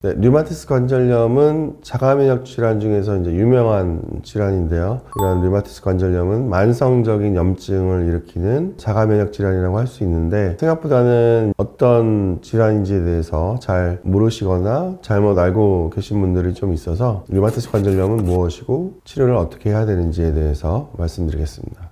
네, 류마티스 관절염은 자가면역 질환 중에서 이제 유명한 질환인데요. 이런 류마티스 관절염은 만성적인 염증을 일으키는 자가면역 질환이라고 할 수 있는데, 생각보다는 어떤 질환인지에 대해서 잘 모르시거나 잘못 알고 계신 분들이 좀 있어서 류마티스 관절염은 무엇이고 치료를 어떻게 해야 되는지에 대해서 말씀드리겠습니다.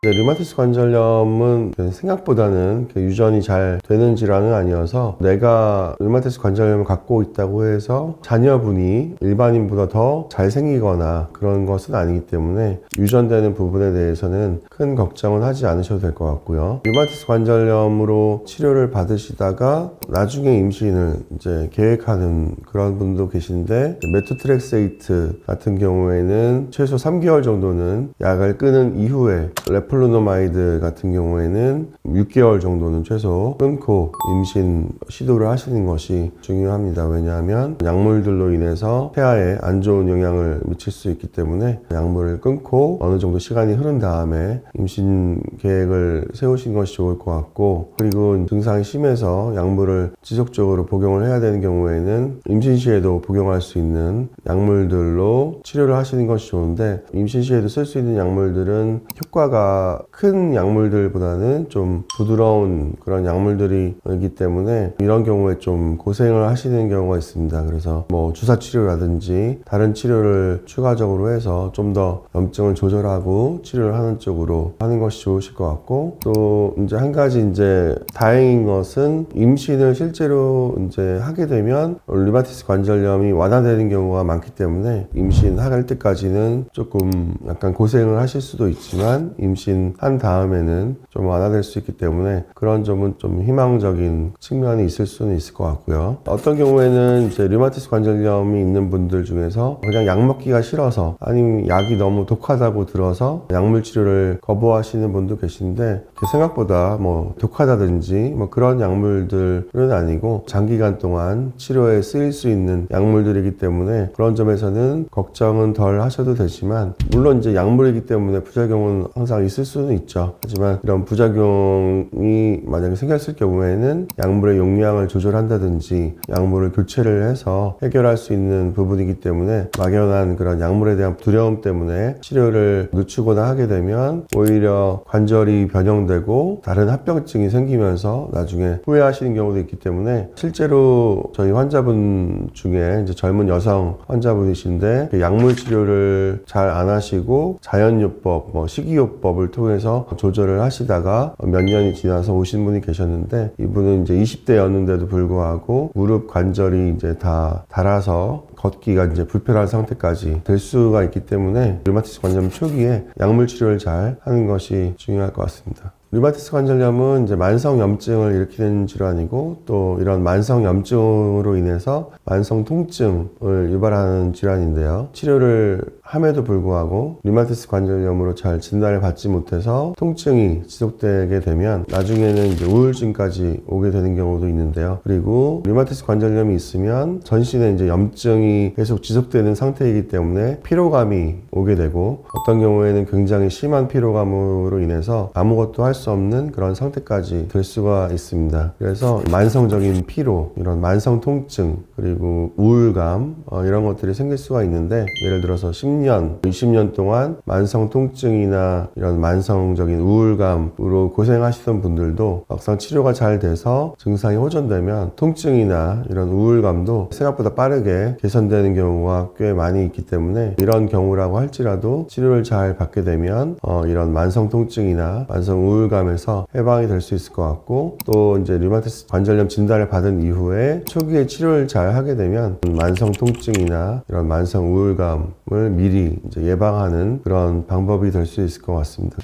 류마티스 관절염은 생각보다는 유전이 잘 되는 질환은 아니어서, 내가 류마티스 관절염을 갖고 있다고 해서 자녀분이 일반인보다 더 잘 생기거나 그런 것은 아니기 때문에 유전되는 부분에 대해서는 큰 걱정은 하지 않으셔도 될 것 같고요. 류마티스 관절염으로 치료를 받으시다가 나중에 임신을 이제 계획하는 그런 분도 계신데, 메토트렉세이트 같은 경우에는 최소 3개월 정도는 약을 끊은 이후에, 레플루노마이드 같은 경우에는 6개월 정도는 최소 끊고 임신 시도를 하시는 것이 중요합니다. 왜냐하면 약물들로 인해서 태아에 안 좋은 영향을 미칠 수 있기 때문에 약물을 끊고 어느 정도 시간이 흐른 다음에 임신 계획을 세우시는 것이 좋을 것 같고, 그리고 증상이 심해서 약물을 지속적으로 복용을 해야 되는 경우에는 임신 시에도 복용할 수 있는 약물들로 치료를 하시는 것이 좋은데, 임신 시에도 쓸 수 있는 약물들은 효과가 큰 약물들보다는 좀 부드러운 그런 약물들이기 때문에 이런 경우에 좀 고생을 하시는 경우가 있습니다. 그래서 뭐 주사 치료라든지 다른 치료를 추가적으로 해서 좀 더 염증을 조절하고 치료를 하는 쪽으로 하는 것이 좋으실 것 같고, 또 이제 한 가지 이제 다행인 것은, 임신을 실제로 이제 하게 되면 류마티스 관절염이 완화되는 경우가 많기 때문에 임신할 때까지는 조금 약간 고생을 하실 수도 있지만, 임신한 다음에는 좀 완화될 수 있기 때문에 그런 점은 좀 희망적인 측면이 있을 수는 있을 것 같고요. 어떤 경우에는 이제 류마티스 관절염이 있는 분들 중에서 그냥 약 먹기가 싫어서, 아니면 약이 너무 독하다고 들어서 약물 치료를 거부하시는 분도 계신데, 생각보다 뭐 독하다든지 뭐 그런 약물들은 아니고 장기간 동안 치료에 쓰일 수 있는 약물들이기 때문에 그런 점에서는 걱정은 덜 하셔도 되지만, 물론 이제 약물이기 때문에 부작용은 항상 있을 수는 있죠. 하지만 이런 부작용이 만약에 생겼을 경우에는 약물의 용량을 조절한다든지 약물을 교체를 해서 해결할 수 있는 부분이기 때문에, 막연한 그런 약물에 대한 두려움 때문에 치료를 늦추거나 하게 되면 오히려 관절이 변형되고 다른 합병증이 생기면서 나중에 후회하시는 경우도 있기 때문에, 실제로 저희 환자분 중에 이제 젊은 여성 환자분이신데 약물 치료를 잘 안 하시고 자연요법, 식이요법을 통해서 조절을 하시다가 몇 년이 지나서 오신 분이 계셨는데, 이분은 이제 20대였는데도 불구하고 무릎 관절이 이제 다 닳아서 걷기가 이제 불편한 상태까지 될 수가 있기 때문에, 류마티스 관절염 초기에 약물 치료를 잘 하는 것이 중요할 것 같습니다. 류마티스 관절염은 이제 만성 염증을 일으키는 질환이고, 또 이런 만성 염증으로 인해서 만성 통증을 유발하는 질환인데요. 치료를 함에도 불구하고 류마티스 관절염으로 잘 진단을 받지 못해서 통증이 지속되게 되면 나중에는 이제 우울증까지 오게 되는 경우도 있는데요. 그리고 류마티스 관절염이 있으면 전신에 이제 염증이 계속 지속되는 상태이기 때문에 피로감이 오게 되고, 어떤 경우에는 굉장히 심한 피로감으로 인해서 아무것도 할 수 없는 그런 상태까지 될 수가 있습니다. 그래서 만성적인 피로, 이런 만성 통증, 그리고 우울감 이런 것들이 생길 수가 있는데, 예를 들어서 10년, 20년 동안 만성 통증이나 이런 만성적인 우울감으로 고생하시던 분들도 막상 치료가 잘 돼서 증상이 호전되면 통증이나 이런 우울감도 생각보다 빠르게 개선되는 경우가 꽤 많이 있기 때문에, 이런 경우라고 할지라도 치료를 잘 받게 되면 이런 만성 통증이나 만성 우울감에서 해방이 될 수 있을 것 같고, 또 이제 류마티스 관절염 진단을 받은 이후에 초기에 치료를 잘 하게 되면 만성 통증이나 이런 만성 우울감을 미리 이제 예방하는 그런 방법이 될 수 있을 것 같습니다.